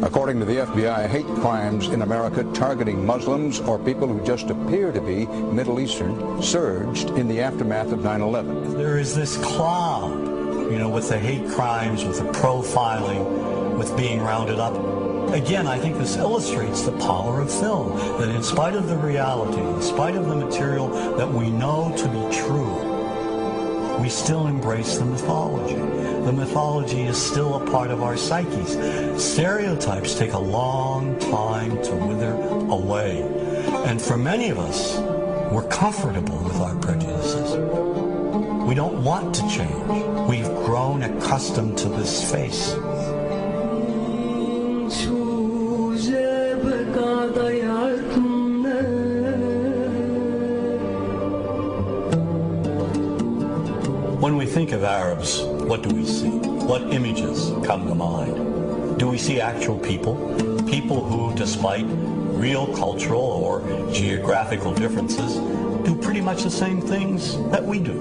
According to the FBI, hate crimes in America targeting Muslims or people who just appear to be Middle Eastern surged in the aftermath of 9/11. There is this cloud, with the hate crimes, with the profiling, with being rounded up. Again, I think this illustrates the power of film, that in spite of the reality, in spite of the material that we know to be true, we still embrace the mythology. The mythology is still a part of our psyches. Stereotypes take a long time to wither away. And for many of us, we're comfortable with our prejudices. We don't want to change. We've grown accustomed to this face. When we think of Arabs, what do we see? What images come to mind? Do we see actual people? People who, despite real cultural or geographical differences, do pretty much the same things that we do.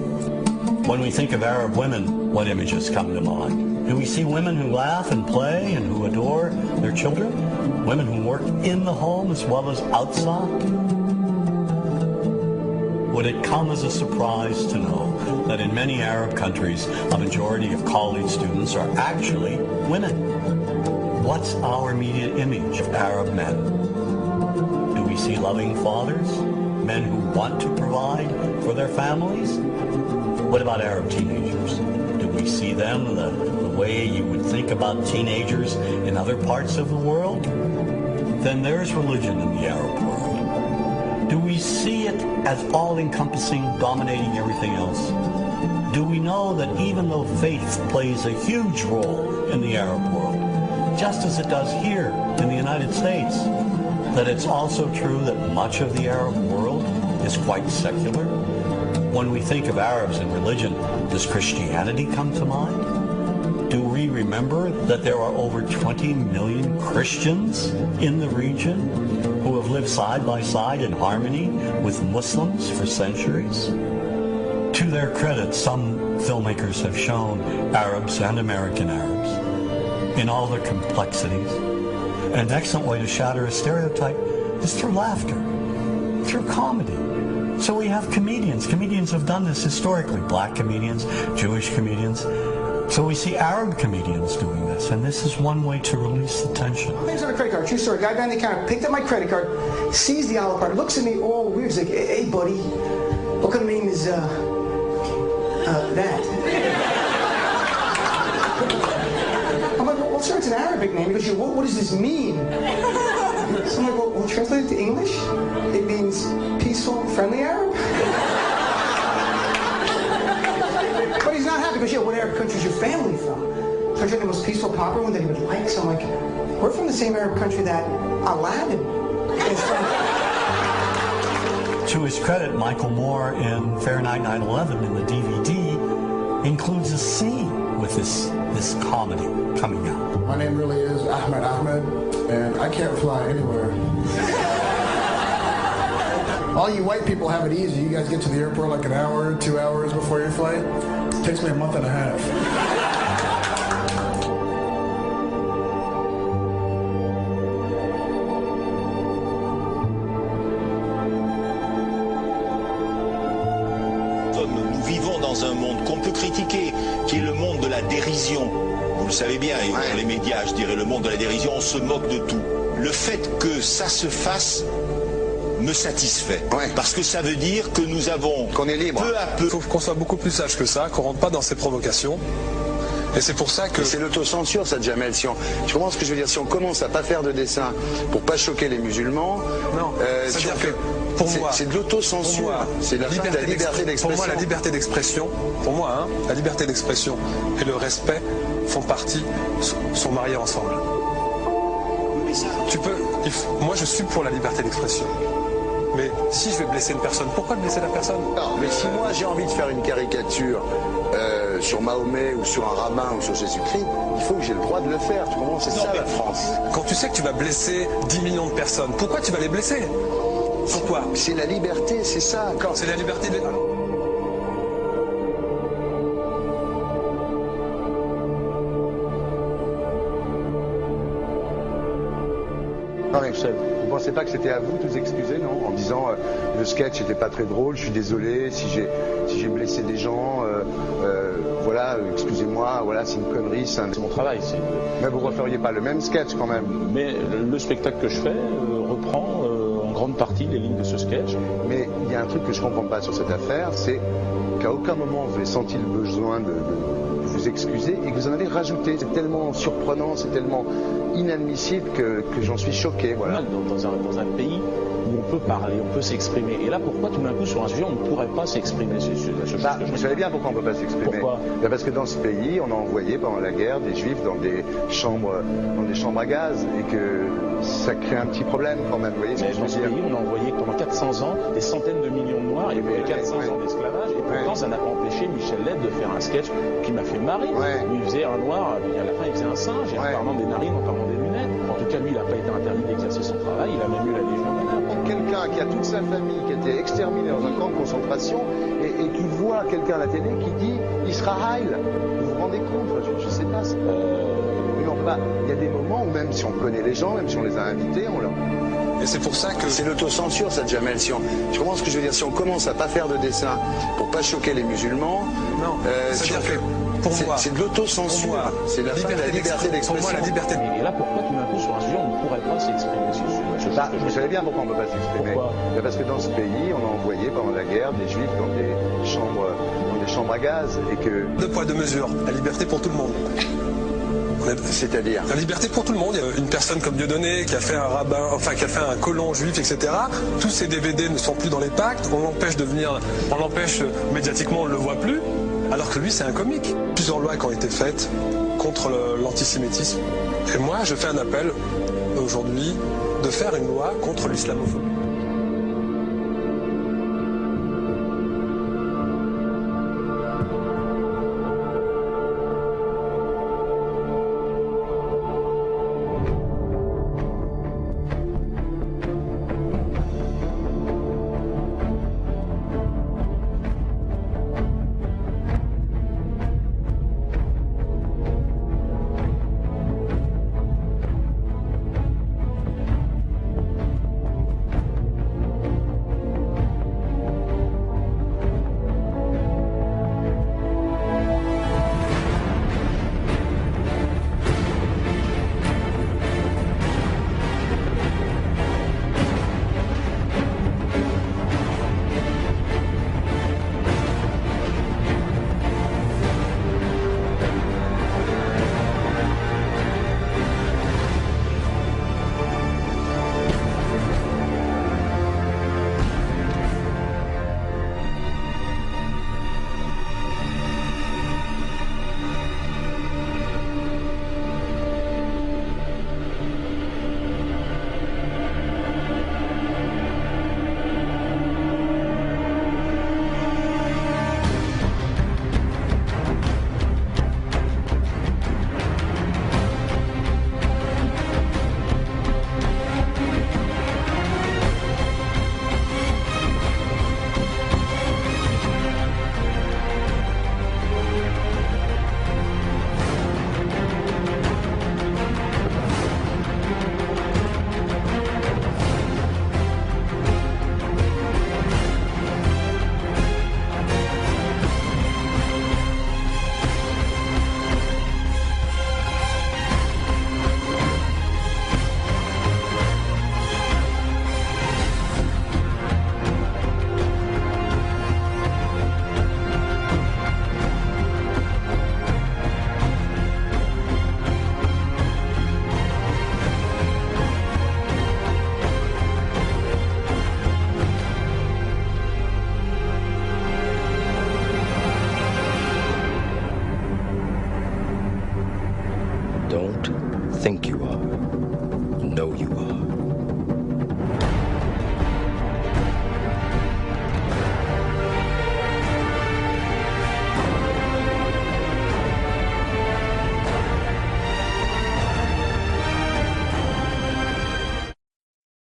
When we think of Arab women, what images come to mind? Do we see women who laugh and play and who adore their children? Women who work in the home as well as outside? Would it come as a surprise to know that in many Arab countries, a majority of college students are actually women? What's our immediate image of Arab men? Do we see loving fathers? Men who want to provide for their families? What about Arab teenagers? Do we see them the way you would think about teenagers in other parts of the world? Then there's religion in the Arab world. Do we see it as all-encompassing, dominating everything else? Do we know that even though faith plays a huge role in the Arab world, just as it does here in the United States, that it's also true that much of the Arab world is quite secular? When we think of Arabs and religion, does Christianity come to mind? Do we remember that there are over 20 million Christians in the region who have lived side by side in harmony with Muslims for centuries? To their credit, some filmmakers have shown Arabs and American Arabs in all their complexities. An excellent way to shatter a stereotype is through laughter, through comedy. So we have comedians. Comedians have done this historically. Black comedians, Jewish comedians. So we see Arab comedians doing this, and this is one way to release the tension. My name's on a credit card, true story. Guy behind the counter picked up my credit card, sees the Olive card, looks at me all weird. He's like, hey, buddy, what kind of name is, that? I'm like, well, sir, it's an Arabic name. He goes, what does this mean? So I'm like, well, translate it to English? It means peaceful, friendly Arab? But he's not happy because, yeah, what Arab country is your family from? Country the most peaceful, popular one that he would like. So I'm like, we're from the same Arab country that Aladdin is from. To his credit, Michael Moore in Fahrenheit 9/11 in the DVD includes a scene with this comedy coming out. My name really is Ahmed, and I can't fly anywhere. All you white people have it easy. You guys get to the airport like an hour, 2 hours before your flight. It takes me a month and a half. Nous vivons dans un monde qu'on peut critiquer, qui est le monde de la dérision. Vous le savez bien, et dans les médias, je dirais le monde de la dérision, on se moque de tout. Le fait que ça se fasse me satisfait. Parce que ça veut dire que nous avons, qu'on est libre. Peu à peu... Il faut qu'on soit beaucoup plus sage que ça, qu'on rentre pas dans ces provocations. Et c'est pour ça que... C'est l'autocensure, ça, Jamel. Tu comprends ce que je veux dire? Si on commence à pas faire de dessin pour pas choquer les musulmans... Non, c'est-à-dire que... Pour moi, c'est de l'autocensure, c'est la liberté d'expression. Pour moi, la liberté d'expression, la liberté d'expression et le respect font partie, sont mariés ensemble. Moi, je suis pour la liberté d'expression. Mais si je vais blesser une personne, pourquoi blesser la personne? Non, mais si moi j'ai envie de faire une caricature sur Mahomet ou sur un rabbin ou sur Jésus-Christ, il faut que j'ai le droit de le faire. Tu comprends? C'est ça la France. Quand tu sais que tu vas blesser 10 millions de personnes, pourquoi tu vas les blesser? Pourquoi? C'est la liberté, c'est ça. C'est la liberté de... Non, mais vous pensez pas que c'était à vous de vous excuser, non? En disant le sketch n'était pas très drôle, je suis désolé si j'ai blessé des gens, voilà, excusez-moi, voilà, c'est une connerie, c'est mon travail. Mais vous referiez pas le même sketch quand même? Mais le spectacle que je fais reprend en grande partie les lignes de ce sketch. Mais il y a un truc que je comprends pas sur cette affaire, c'est qu'à aucun moment vous avez senti le besoin de vous excuser et que vous en avez rajouté. C'est tellement surprenant, c'est tellement inadmissible que j'en suis choqué. Voilà. Dans un pays où on peut parler, on peut s'exprimer. Et là, pourquoi tout d'un coup, sur un sujet, on ne pourrait pas s'exprimer? Vous savez bien pourquoi on ne peut pas s'exprimer. Pourquoi? Parce que dans ce pays, on a envoyé pendant la guerre des juifs dans des chambres à gaz et que ça crée un petit problème quand même. Vous voyez ce que je veux dire? Dans ce pays, on a envoyé pendant 400 ans des centaines de millions de Noirs et 400 ans d'esclavage. Et pourtant, ça n'a pas empêché Michel Leb de faire un sketch qui m'a fait marrer. Où il faisait un Noir, et à la fin, il faisait un singe, et en parlant des narines, en parlant des lunettes. En tout cas, lui, il n'a pas été interdit d'exercer son travail. Il a même eu la Légion d'honneur. Quelqu'un qui a toute sa famille qui a été exterminée dans un camp de concentration et qui voit quelqu'un à la télé qui dit Israël. Vous vous rendez compte? Je sais pas. Il y a des moments où même si on connaît les gens, même si on les a invités, on leur... Et c'est pour ça que... C'est l'autocensure, ça, Jamel. Je comprends ce que je veux dire. Si on commence à pas faire de dessin pour pas choquer les musulmans... Non, c'est-à-dire que pour moi... C'est de l'autocensure. C'est la liberté d'expression. Pour moi, la liberté... Et là, pourquoi tout d'un coup, sur un sujet, on ne pourrait pas s'exprimer sur ce sujet? Vous savez bien pourquoi on ne peut pas s'exprimer. Pourquoi? Parce que dans ce pays, on a envoyé pendant la guerre des juifs dans des chambres à gaz et que... Deux poids, deux mesures. La liberté pour tout le monde. C'est-à-dire la liberté pour tout le monde. Il y a une personne comme Dieudonné qui a fait un rabbin, enfin qui a fait un colon juif, etc. Tous ces DVD ne sont plus dans les pactes. On l'empêche médiatiquement, on ne le voit plus. Alors que lui, c'est un comique. Plusieurs lois qui ont été faites contre l'antisémitisme. Et moi, je fais un appel aujourd'hui de faire une loi contre l'islamophobie.